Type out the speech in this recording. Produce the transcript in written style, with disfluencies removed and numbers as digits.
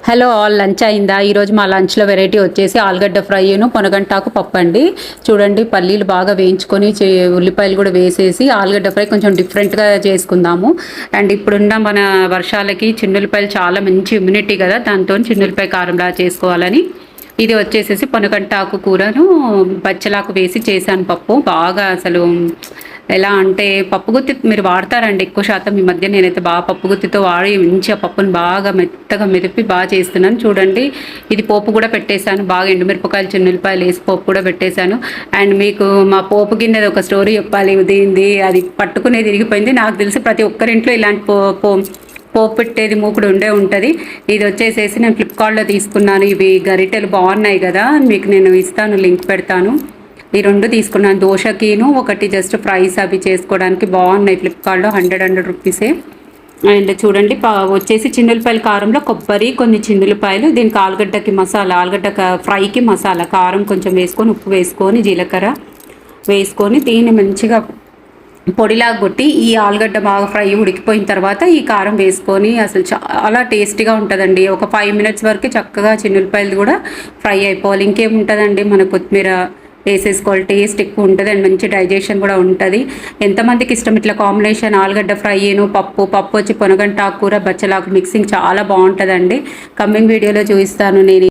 Hello all, lunch అయిందా? ఈరోజు మా లంచ్లో వెరైటీ వచ్చేసి ఆలుగడ్డ ఫ్రైను పొనగంటాకు పప్పు అండి. చూడండి, పల్లీలు బాగా వేయించుకొని ఉల్లిపాయలు కూడా వేసేసి ఆలుగడ్డ ఫ్రై కొంచెం డిఫరెంట్గా చేసుకుందాము. అండ్ ఇప్పుడున్న మన వర్షాలకి చిన్నులపాయలు చాలా మంచి ఇమ్యూనిటీ కదా, దాంతో చిన్నులపాయ కారంలా చేసుకోవాలని ఇది వచ్చేసేసి పొనగంటాకు కూరను బచ్చలాకు వేసి చేశాను పప్పు. బాగా అసలు ఎలా అంటే పప్పు గుత్తి మీరు వాడతారండి ఎక్కువ శాతం ఈ మధ్య. నేనైతే బాగా పప్పు గుత్తితో వాడి మంచి ఆ పప్పును బాగా మెత్తగా మెదిపి బాగా చేస్తున్నాను. చూడండి, ఇది పోపు కూడా పెట్టేశాను. బాగా ఎండుమిరపకాయలు చిన్నులపాయలు వేసి పోపు కూడా పెట్టేశాను. అండ్ మీకు మా పోపు గిన్నెది ఒక స్టోరీ చెప్పాలి. ఉదయింది అది పట్టుకునే తిరిగిపోయింది. నాకు తెలిసి ప్రతి ఒక్కరింట్లో ఇలాంటి పోపు పెట్టేది మూకుడు ఉంటుంది. ఇది వచ్చేసేసి నేను ఫ్లిప్కార్ట్లో తీసుకున్నాను. ఇవి గరిటెలు బాగున్నాయి కదా, మీకు నేను ఇస్తాను, లింక్ పెడతాను. ఈ రెండు తీసుకున్నాను, దోశకిను ఒకటి జస్ట్ ఫ్రైస్ అవి చేసుకోవడానికి బాగున్నాయి. ఫ్లిప్కార్ట్లో 100 రూపీసే. అండ్ చూడండి, వచ్చేసి చిన్నులపాయల కారంలో కొబ్బరి, కొన్ని చిన్నులపాయలు, దీనికి ఆలుగడ్డకి మసాలా, ఆలుగడ్డ ఫ్రైకి మసాలా కారం కొంచెం వేసుకొని, ఉప్పు వేసుకొని, జీలకర్ర వేసుకొని దీన్ని మంచిగా పొడిలాగా కొట్టి ఈ ఆలుగడ్డ బాగా ఫ్రై ఉడికిపోయిన తర్వాత ఈ కారం వేసుకొని అసలు చాలా టేస్టీగా ఉంటుందండి. ఒక 5 మినిట్స్ వరకు చక్కగా చిన్నులపాయలు కూడా ఫ్రై అయిపోవాలి. ఇంకేముంటుందండి, మన కొత్తిమీర వేసేసుకోవాలి. టేస్ట్ ఎక్కువ ఉంటుంది అండ్ మంచి డైజెషన్ కూడా ఉంటుంది. ఎంతమందికి ఇష్టం ఇట్లా కాంబినేషన్ ఆలుగడ్డ ఫ్రైను పప్పు వచ్చి పొనగంటాకు కూర బచ్చలాకు మిక్సింగ్ చాలా బాగుంటుందండి. కమింగ్ వీడియోలో చూపిస్తాను నేను